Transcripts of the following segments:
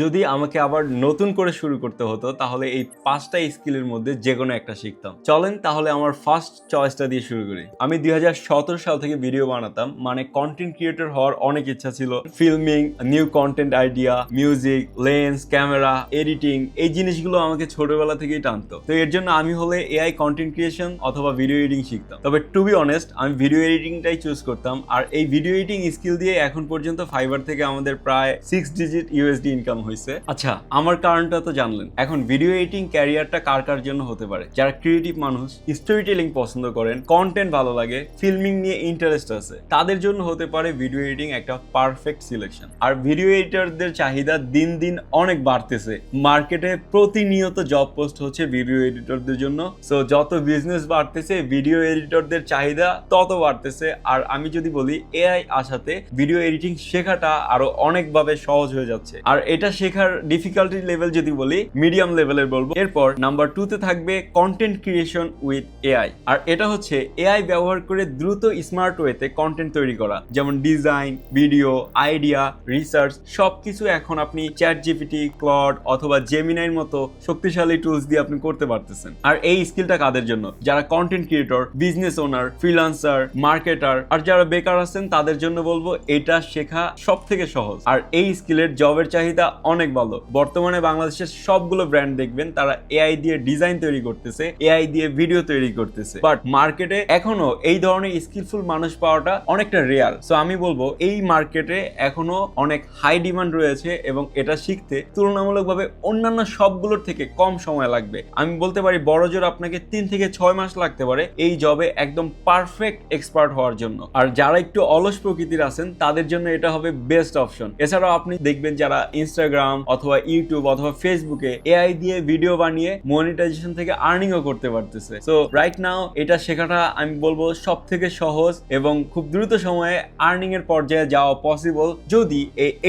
যদি আমাকে আবার নতুন করে শুরু করতে হতো তাহলে এই 5টা স্কিলের মধ্যে যে কোনো একটা শিখতাম। চলেন তাহলে আমার ফার্স্ট চয়েসটা দিয়ে শুরু করি। আমি 2017 সাল থেকে ভিডিও বানাতাম, মানে কন্টেন্ট ক্রিয়েটর হওয়ার অনেক ইচ্ছা ছিল। Filming, new content idea, music, lens, camera, editing, এই জিনিসগুলো আমাকে ছোটবেলা থেকেই টানতো। তো এর জন্য আমি হলে এআই কন্টেন্ট ক্রিয়েশন অথবা ভিডিও এডিটিং শিখতাম। তবে টু বি অনেস্ট আমি ভিডিও এডিটিংটাই চুজ করতাম। আর এই ভিডিও এডিটিং স্কিল দিয়ে এখন পর্যন্ত ফাইবার থেকে আমাদের প্রায় 6 ডিজিট ইউএসডি ইনকাম হয়েছে। আচ্ছা, আমার কারণটা তো জানলেন। এখন ভিডিও এডিটিং ক্যারিয়ারটা কার কার জন্য হতে পারে? যারা ক্রিয়েটিভ মানুষ, স্টোরি টেলিং পছন্দ করেন, কন্টেন্ট ভালো লাগে, ফিল্মিং নিয়ে ইন্টারেস্ট আছে, তাদের জন্য হতে পারে ভিডিও এডিটিং একটা পারফেক্ট সিলেকশন। আর ভিডিও এডিটরদের চাহিদা দিন দিন অনেক বাড়তেছে। মার্কেটে প্রতিনিয়ত জব পোস্ট হচ্ছে ভিডিও এডিটরদের জন্য। সো যত বিজনেস বাড়তেছে ভিডিও এডিটরদের চাহিদা তত বাড়তেছে। আর আমি যদি বলি এআই আসাতে ভিডিও এডিটিং শেখাটা আরো অনেকভাবে সহজ হয়ে যাচ্ছে। আর এটা শেখার ডিফিকাল্টি লেভেল যদি বলি মিডিয়াম লেভেলের বলবো। এরপর নাম্বার 2 তে থাকবে কন্টেন্ট ক্রিয়েশন উইথ এআই। আর এটা হচ্ছে এআই ব্যবহার করে দ্রুত স্মার্ট ওয়েতে কন্টেন্ট তৈরি করা, যেমন ডিজাইন, ভিডিও, আইডিয়া, রিসার্চ সবকিছু এখন আপনি চ্যাট জিপিটি, ক্লড অথবা জেমিনাইর মতো শক্তিশালী টুলস দিয়ে আপনি করতে পারতেছেন। আর এই স্কিলটা কাদের জন্য? যারা content creator, business owner, freelancer, marketer আর যারা বেকার আছেন তাদের জন্য বলবো এটা শেখা সব থেকে সহজ। আর এই স্কিলের জবের চাহিদা অনেক ভালো। বর্তমানে বাংলাদেশের সবগুলো ব্র্যান্ড দেখবেন তারা এআই দিয়ে ডিজাইন তৈরি করতেছে, এআই দিয়ে ভিডিও তৈরি করতেছে। বাট মার্কেটে এখনো এই ধরনের স্কিলফুল মানুষ পাওয়াটা অনেকটা রেয়ার। সো আমি বলবো এই মার্কেটে এখনো অনেক হাই ডিমান্ড রয়েছে এবং এটা শিখতে তুলনামূলকভাবে অন্যান্য সবগুলোর থেকে কম সময় লাগবে। আমি বলতে পারি বড়জোর আপনাকে 3 থেকে 6 মাস লাগতে পারে এই জবে একদম পারফেক্ট এক্সপার্ট হওয়ার জন্য। আর যারা একটু অলস প্রকৃতির আছেন তাদের জন্য এটা হবে বেস্ট অপশন। এছাড়াও আপনি দেখবেন যারা ইনস্টাগ্রাম অথবা ইউটিউব অথবা ফেসবুকে এআই দিয়ে ভিডিও বানিয়ে মনিটাইজেশন থেকে আর্নিংও করতে পারতেছে। সো রাইট নাও এটা শেখাটা আমি বলবো সব থেকে সহজ এবং খুব দ্রুত সময়ে আর্নিং এর পর্যায়ে যাওয়া পসিবল যদি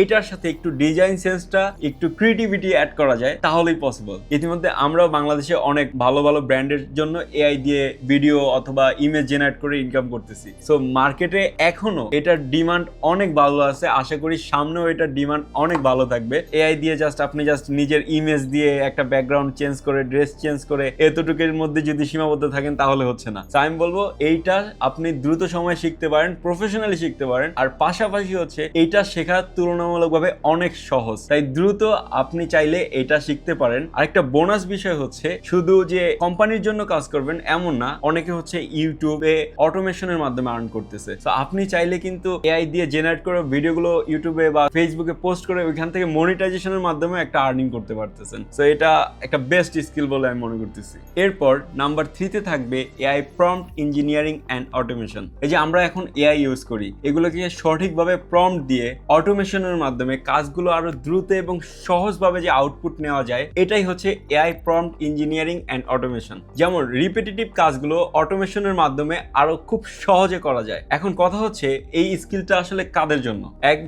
এটার সাথে একটু ডিজাইন সেন্সটা, একটু ক্রিয়েটিভিটি অ্যাড করা যায় তাহলেই পসিবল। ইতিমধ্যে আমরাও বাংলাদেশে অনেক ভালো ভালো ব্র্যান্ডের জন্য এআই দিয়ে ভিডিও অথবা ইমেজ জেনারেট করে ইনকাম করতেছি। সো মার্কেটে এখনো এটার ডিমান্ড অনেক ভালো আছে। আশা করি সামনেও এটার ডিমান্ড অনেক ভালো থাকবে। এআই দিয়ে আপনি নিজের ইমেজ দিয়ে একটা ব্যাকগ্রাউন্ড চেঞ্জ করে, ড্রেস চেঞ্জ করে এতটুকুর মধ্যে যদি সীমাবদ্ধ থাকেন তাহলে হচ্ছে না। আমি বলবো এইটা আপনি দ্রুত সময়ে শিখতে পারেন, প্রফেশনালি শিখতে পারেন। আর পাশাপাশি হচ্ছে এইটা শেখা তুলনামূলকভাবে অনেক সহজ, তাই দ্রুত আপনি চাইলে এটা শিখতে পারেন। আরেকটা বোনাস বিষয় হচ্ছে শুধু যে কোম্পানির জন্য কাজ করবেন এমন না, অনেকে হচ্ছে ইউটিউবে অটোমেশনের মাধ্যমে আর্ন করতেছে। তো আপনি চাইলে কিন্তু এআই দিয়ে জেনারেট করে ভিডিওগুলো ইউটিউবে বা ফেসবুকে পোস্ট করে ওইখান থেকে মনিটাইজেশনের মাধ্যমে একটা আর্নিং করতে পারতেছেন। তো এটা একটা বেস্ট স্কিল বলে আমি মনে করতেছি। এরপর নাম্বার 3 তে থাকবে AI prompt engineering and automation. এই যে আমরা এখন এআই ইউজ করি, এগুলোকে সঠিকভাবে প্রম্পট দিয়ে অটোমেশনের মাধ্যমে কাজগুলো আরো দ্রুত এবং সহজভাবে যে আউটপুট নেওয়া যায়, এটাই হচ্ছে AI prompt engineering and automation. যেমন রিপিটেটিভ কাজগুলো অটোমেশনের মাধ্যমে আরো খুব সহজে করা যায়। এখন কথা হচ্ছে এই স্কিলটা আসলে কাদের জন্য?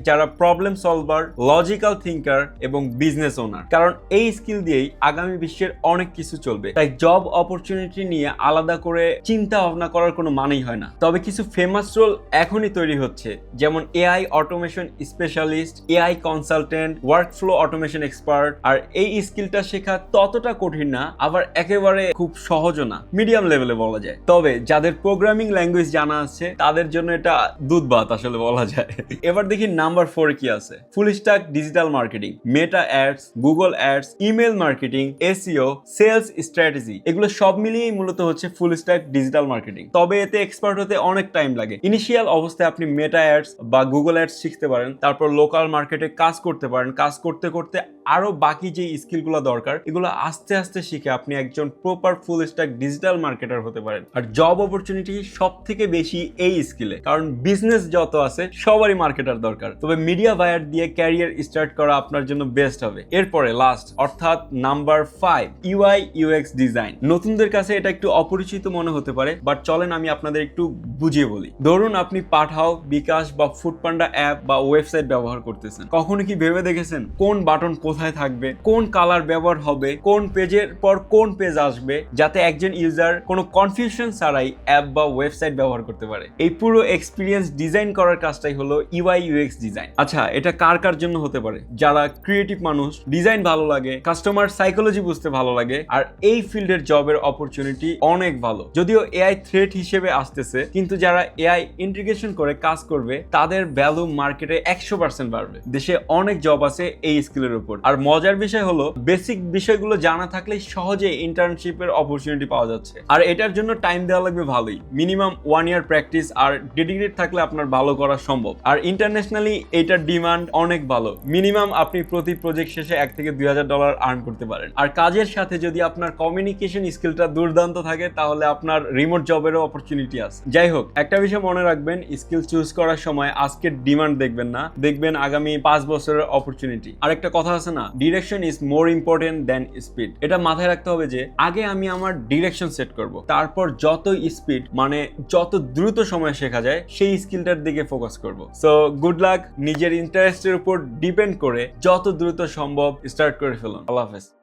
যারা প্রবলেম সলভার, লজিক্যাল থিঙ্কার এবং বিজনেস ওনার। কারণ এই স্কিল দিয়েই আগামী বিশ্বের অনেক কিছু চলবে। তাই জব অপরচুনিটি নিয়ে আলাদা করে চিন্তা ভাবনা করার কোনো মানেই হয় না। তবে কিছু ফেমাস রোল এখনই তৈরি হচ্ছে, যেমন AI automation specialist, AI consultant, workflow automation expert. আর এই স্কিলটা শেখা ততটা কঠিন না, আবার একেবারে খুব সহজও না, মিডিয়াম লেভেলে বলা যায়। তবে যাদের প্রোগ্রামিং ল্যাঙ্গুয়েজ জানা আছে তাদের জন্য এটা দুধ ভাত আসলে বলা যায়। এবার দেখি নাম্বার 4 কি আছে। Full stack digital marketing, Meta ads, Google ads, email marketing, SEO, sales strategy, এগুলো সব মিলিয়েই মূলত হচ্ছে ফুল স্ট্যাক ডিজিটাল মার্কেটিং। তবে এতে এক্সপার্ট হতে অনেক টাইম লাগে। ইনিশিয়াল অবস্থায় আপনি মেটা অ্যাডস বা গুগল অ্যাডস শিখতে পারেন, তারপর লোকাল মার্কেটে কাজ করতে পারেন। কাজ করতে করতে আরো বাকি যে স্কিলগুলো দরকার এগুলো আস্তে আস্তে শিখে আপনি একজন প্রপার ফুল স্ট্যাক ডিজিটাল মার্কেটার হতে পারেন। আর জব অপরচুনিটি সব থেকে বেশি এই স্কিলে, কারণ বিজনেস যত আছে সবারই মার্কেটার দরকার। তবে মিডিয়া বায়ার দিয়ে ক্যারিয়ার স্টার্ট করা আপনার জন্য বেস্ট হবে। এরপরে লাস্ট অর্থাৎ নাম্বার 5, ইউআই ইউএক্স ডিজাইন। নতুনদের কাছে এটা একটু অপরিচিত মনে হতে পারে, বাট চলেন আমি আপনাদের একটু বুঝিয়ে বলি। ধরুন আপনি পাঠাও, বিকাশ বা ফুডপান্ডা অ্যাপ বা ওয়েবসাইট ব্যবহার করতেছেন। কখনো কি ভেবে দেখেছেন কোন বাটন কোথায় থাকবে, কোন কালার ব্যবহার হবে, কোন পেজের পর কোন পেজ আসবে, যাতে একজন ইউজার কোনো কনফিউশন ছাড়াই অ্যাপ বা ওয়েবসাইট ব্যবহার করতে পারে। এই পুরো এক্সপিরিয়েন্স ডিজাইন করার কাজটাই হলো ইউআই ইউএক্স ডিজাইন। আচ্ছা, এটা কার কার জন্য হতে পারে? যারা ক্রিয়েটিভ মানুষ, ডিজাইন ভালো লাগে, কাস্টমার সাইকোলজি বুঝতে ভালো লাগে, আর এই ফিল্ডের জবের অপরচুনিটি অনেক ভালো। যদিও এআই থ্রেট হিসেবে আসতেছে, কিন্তু যারা এআই ইন্টিগ্রেশন করে কাজ করবে তাদের ভ্যালু মার্কেটে 100% বাড়বে। দেশে অনেক জব আছে এই স্কিলের উপর। আর মজার বিষয় হলো বেসিক বিষয়গুলো জানা থাকলে সহজে ইন্টার্নশিপের অপরচুনিটি পাওয়া যাচ্ছে। আর এটার জন্য টাইম দেওয়া লাগবে ভালোই, মিনিমাম 1 ইয়ার প্র্যাকটিস আর ডেডিকেটেড থাকলে আপনার ভালো করা সম্ভব। আর ইন্টারন্যাশনালি এটার ডিমান্ড অনেক ভালো। মিনিমাম আপনি প্রতি প্রজেক্ট শেষে $1,000 থেকে $2,000 আর্ন করতে পারেন। আর কাজের সাথে যদি আপনার কমিউনিকেশন স্কিলটা দুর্দান্ত থাকে তাহলে আপনার রিমোট জবেরও অপরচুনিটি আছে। যাই হোক, একটা বিষয় মনে রাখবেন, স্কিল চুজ করার সময় আজকের ডিমান্ড দেখবেন না, দেখবেন আগামী 5 বছরের অপরচুনিটি। আরেকটা কথা আছে না, direction is more important than speed. এটা মাথায় রাখতে হবে যে আগে আমি আমার ডিরেকশন সেট করব, তারপর যত স্পিড মানে যত দ্রুত সময় শেখা যায় সেই স্কিলটার দিকে ফোকাস করব। সো গুড লাক, নিজের ইন্টারেস্টের উপর ডিপেন্ড করে যত দ্রুত সম্ভব স্টার্ট করে ফেলুন। আল্লাহ হাফেজ।